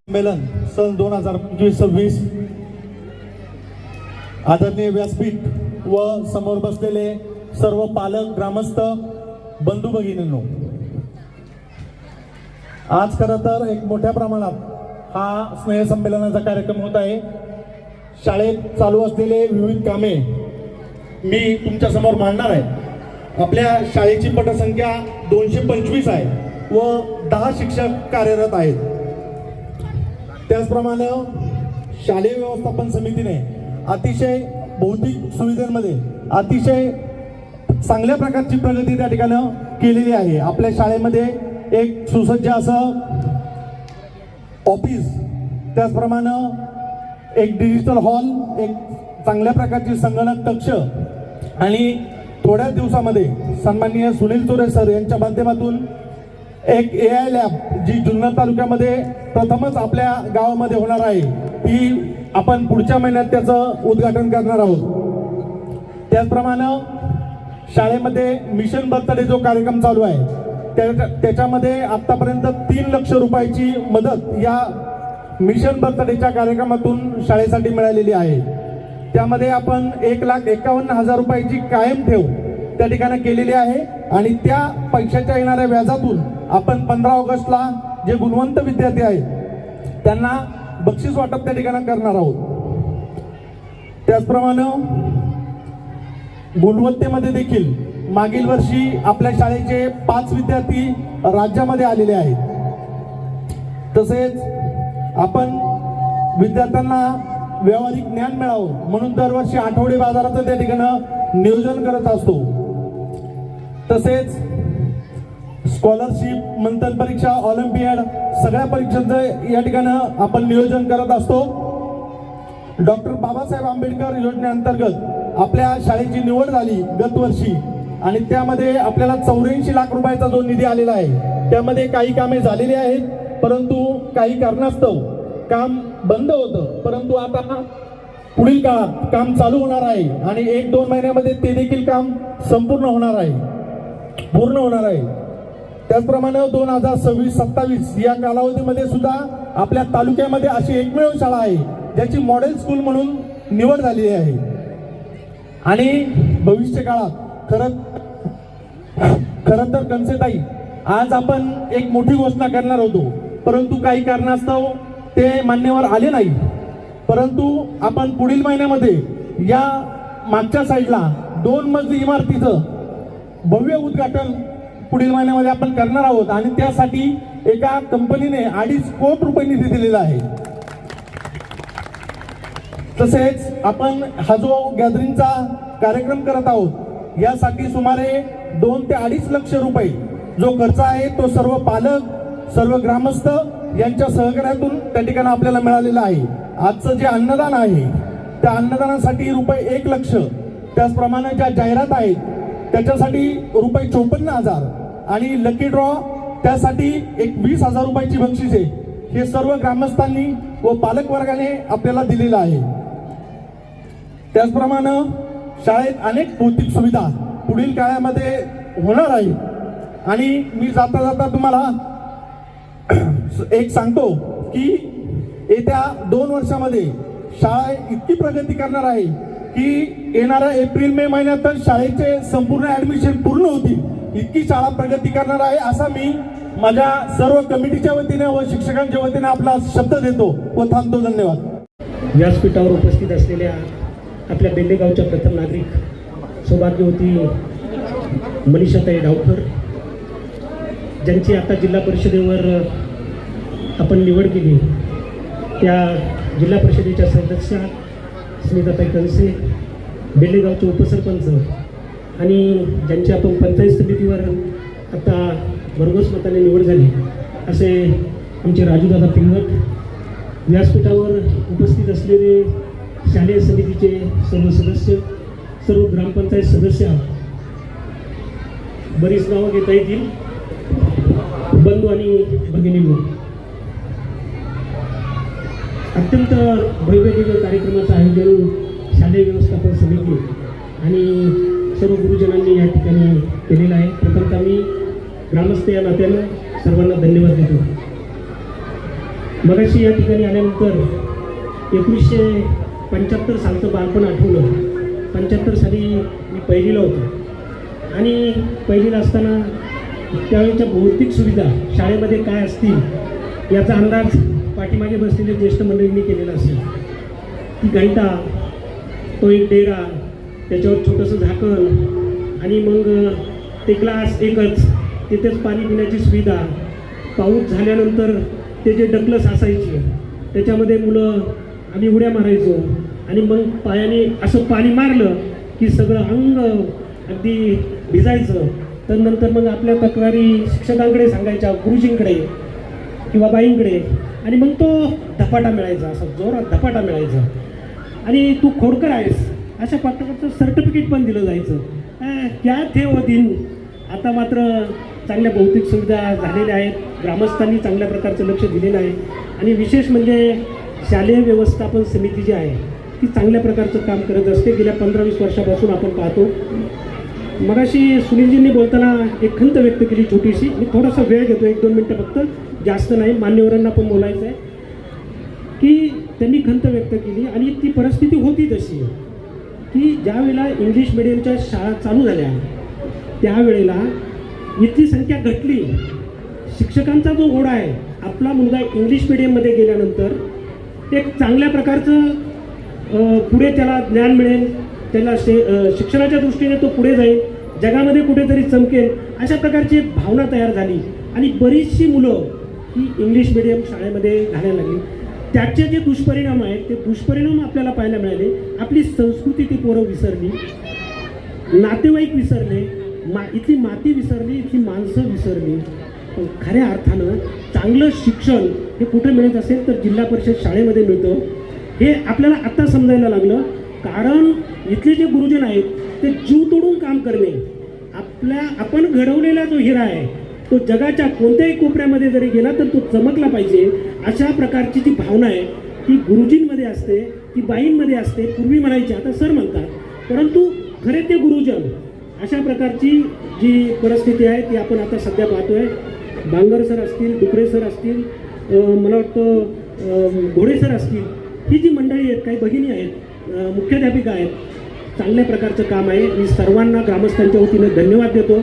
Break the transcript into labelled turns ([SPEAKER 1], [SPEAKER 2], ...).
[SPEAKER 1] संमेलन सन 2025-26 आदरणीय व्यासपीठ व समोर बसलेले सर्व पालक, ग्रामस्थ, बंधू भगिनींनो, आज खरं तर एक मोठ्या प्रमाणात हा स्नेह संमेलनाचा कार्यक्रम होत आहे. शाळेत चालू असलेले विविध कामे मी तुमच्या समोर मांडणार आहे. आपल्या शाळेची पटसंख्या 225 आहे व 10 शिक्षक कार्यरत आहेत. त्याचप्रमाणे शालेय व्यवस्थापन समितीने अतिशय भौतिक सुविधांमध्ये अतिशय चांगल्या प्रकारची प्रगती त्या ठिकाणी केलेली आहे. आपल्या शाळेमध्ये एक सुसज्ज असं ऑफिस, त्याचप्रमाणे एक डिजिटल हॉल, एक चांगल्या प्रकारची संगणक कक्ष आणि थोड्या दिवसामध्ये सन्माननीय सुनील चोरे सर यांच्या माध्यमातून एक AI लॅब जी जुन्नर तालुक्यामध्ये प्रथमच आपल्या गावामध्ये होणार आहे, ती आपण पुढच्या महिन्यात त्याचं उद्घाटन करणार आहोत. त्याचप्रमाणे शाळेमध्ये मिशन बर्थडे जो कार्यक्रम चालू आहे त्याच्यामध्ये आतापर्यंत 3 लाख रुपयाची मदत या मिशन बर्थडेच्या कार्यक्रमातून शाळेसाठी मिळालेली आहे. त्यामध्ये आपण 1,51,000 रुपयाची कायम ठेव त्या ठिकाणी केलेली आहे आणि त्या पैशाच्या येणाऱ्या व्याजातून आपण 15 ऑगस्टला जे गुणवंत विद्यार्थी आहेत त्यांना बक्षीस वाटप त्या ठिकाणी करणार आहोत. त्याचप्रमाणे गुणवत्तेमध्ये देखील मागील वर्षी आपल्या शाळेचे 5 विद्यार्थी राज्यामध्ये आलेले आहेत. तसेच आपण विद्यार्थ्यांना व्यावहारिक ज्ञान मिळावं म्हणून दरवर्षी आठवडे बाजाराचं त्या ठिकाणी नियोजन करत असतो. तसेच स्कॉलरशिप, मंथन परीक्षा, ऑलिम्पियाड सगळ्या परीक्षांचं या ठिकाणी आपण नियोजन करत असतो. डॉक्टर बाबासाहेब आंबेडकर योजनेअंतर्गत आपल्या शाळेची निवड झाली गत वर्षी आणि त्यामध्ये आपल्याला 84 लाख रुपयाचा जो निधी आलेला आहे त्यामध्ये काही कामे झालेली आहेत, परंतु काही कारणास्तव काम बंद होतं. परंतु आता पुढील काळात काम चालू होणार आहे आणि 1-2 महिन्यामध्ये ते देखील काम संपूर्ण होणार आहे, पूर्ण होणार आहे. त्याचप्रमाणे 2026-27 या कालावधीमध्ये सुद्धा आपल्या तालुक्यामध्ये अशी एकमेव शाळा आहे ज्याची मॉडेल स्कूल म्हणून निवड झालेली आहे. आणि भविष्य काळात खरं तर कंसेताई आज आपण एक मोठी घोषणा करणार होतो, परंतु काही कारणास्तव ते मान्यवर आले नाही. परंतु आपण पुढील महिन्यामध्ये या मागच्या साईडला 2 मजली इमारतीचं भव्य उद्घाटन पुढील महिन्यामध्ये आपण करणार आहोत आणि त्यासाठी एका कंपनीने 2.5 कोटी रुपये निधी दिलेला आहे. तसेच आपण हा जो गॅदरिंगचा कार्यक्रम करत आहोत यासाठी सुमारे 2 ते 2.5 लाख रुपये जो खर्च आहे तो सर्व पालक, सर्व ग्रामस्थ यांच्या सहकार्यातून त्या ठिकाणी आपल्याला मिळालेलं आहे. आजचं जे अन्नदान आहे त्या अन्नदानासाठी रुपये 1 लाख, त्याचप्रमाणे ज्या जाहिरात आहेत त्याच्यासाठी रुपये 54,000 आणि लकी ड्रॉ त्यासाठी एक 20,000 रुपयाची बक्षीस आहे. हे सर्व ग्रामस्थांनी व पालक वर्गाने आपल्याला दिलेलं आहे. त्याचप्रमाणे शाळेत अनेक भौतिक सुविधा पुढील काळामध्ये होणार आहे आणि मी जाता जाता तुम्हाला एक सांगतो की येत्या 2 वर्षामध्ये शाळा इतकी प्रगती करणार आहे की येणाऱ्या एप्रिल-मे महिन्यातच शाळेचे संपूर्ण ऍडमिशन पूर्ण होतील, इतकी शाळा प्रगती करणार आहे असा मी माझ्या सर्व कमिटीच्या वतीने व शिक्षकांच्या वतीने आपला शब्द देतो व थांबतो. धन्यवाद.
[SPEAKER 2] व्यासपीठावर उपस्थित असलेल्या आपल्या बेंडेगावच्या प्रथम नागरिक सौभाग्यवती मनीषाताई डावकर, ज्यांची आता जिल्हा परिषदेवर आपण निवड केली, त्या जिल्हा परिषदेच्या सदस्या स्मिताताई कंसे, बेंडेगावचे उपसरपंच आणि ज्यांची आपण पंचायत समितीवर आता भरघोस मताने निवड झाली असे आमचे राजूदादा पिंगट, व्यासपीठावर उपस्थित असलेले शालेय समितीचे सर्व सदस्य, सर्व ग्रामपंचायत सदस्य, बरीच नावं घेता येतील, बंधू आणि भगिनींनो, अत्यंत भव्य कार्यक्रमाचं आयोजन शालेय व्यवस्थापन समिती आणि सर्व गुरुजनांनी या ठिकाणी केलेलं आहे. प्रथमतः मी ग्रामस्थ या नात्यानं सर्वांना धन्यवाद देतो. मगाशी या ठिकाणी आल्यानंतर 1975 सालचं बालपण आठवलं. 75 साली मी पहिलीला होतो आणि पहिलीला असताना त्यावेळेच्या भौतिक सुविधा शाळेमध्ये काय असतील याचा अंदाज पाठीमागे बसलेल्या ज्येष्ठ मंडळींनी केलेला असेल. ती घंटा, तो एक डेरा, त्याच्यावर छोटंसं झाकण आणि मग ते ग्लास एकच, तिथेच पाणी पिण्याची सुविधा. पाऊस झाल्यानंतर ते जे डकलस असायची त्याच्यामध्ये मुलं आम्ही उड्या मारायचो आणि मग पायाने असं पाणी मारलं की सगळं अंग अगदी भिजायचं. तर नंतर मग आपल्या तक्रारी शिक्षकांकडे सांगायच्या, गुरुजींकडे किंवा बाईंकडे, आणि मग तो धपाटा मिळायचा, असा जोरात धपाटा मिळायचा. आणि तू खोडकर आहेस अशा प्रकारचं सर्टिफिकेट पण दिलं जायचं. त्या थे व दिन. आता मात्र चांगल्या भौतिक सुविधा झालेल्या आहेत, ग्रामस्थांनी चांगल्या प्रकारचं लक्ष दिलेलं आहे आणि विशेष म्हणजे शालेय व्यवस्थापन समिती जी आहे ती चांगल्या प्रकारचं काम करत असते. गेल्या 15-20 वर्षापासून आपण पाहतो. मगाशी सुनीलजींनी बोलताना एक खंत व्यक्त केली छोटीशी. मी थोडासा वेळ घेतो, 1-2 मिनटं फक्त, जास्त नाही. मान्यवरांना पण बोलायचं आहे की त्यांनी खंत व्यक्त केली आणि ती परिस्थिती होती तशी की ज्या वेळेला इंग्लिश मिडियमच्या शाळा चालू झाल्या त्यावेळेला इथली संख्या घटली. शिक्षकांचा जो घोडा आहे, आपला मुलगा इंग्लिश मिडियममध्ये गेल्यानंतर एक चांगल्या प्रकारचं पुढे त्याला ज्ञान मिळेल, त्याला शिक्षणाच्या दृष्टीने तो पुढे जाईल, जगामध्ये कुठेतरी चमकेल, अशा प्रकारची एक भावना तयार झाली आणि बरीचशी मुलं ही इंग्लिश मिडियम शाळेमध्ये घालायला लागली. त्याचे जे दुष्परिणाम आहेत ते दुष्परिणाम आपल्याला पाहायला मिळाले. आपली संस्कृती ती पोरं विसरली, नातेवाईक विसरले, इथली माती विसरली, इथली माणसं विसरली. पण खऱ्या अर्थानं चांगलं शिक्षण हे कुठं मिळत असेल तर जिल्हा परिषद शाळेमध्ये मिळतं. हे आपल्याला आत्ता समजायला लागलं, कारण इथले जे गुरुजन आहेत ते जीव तोडून काम करणे. आपण घडवलेला जो हिरा आहे तो जगाच्या कोणत्याही कोपऱ्यामध्ये जरी गेला तर तो चमकला पाहिजे, अशा प्रकारची जी भावना आहे ती गुरुजींमध्ये असते, ती बाईंमध्ये असते. पूर्वी म्हणायची, आता सर म्हणतात, परंतु खरे ते गुरुजन. अशा प्रकारची जी परिस्थिती आहे ती आपण आता सध्या पाहतोय. बांगर सर असतील, डुकरे सर असतील, मला वाटतं घोडे सर असतील, ही जी मंडळी आहेत, काही भगिनी आहेत, मुख्याध्यापिका आहेत, चांगल्या प्रकारचं काम आहे. मी सर्वांना ग्रामस्थांच्या वतीनं धन्यवाद देतो.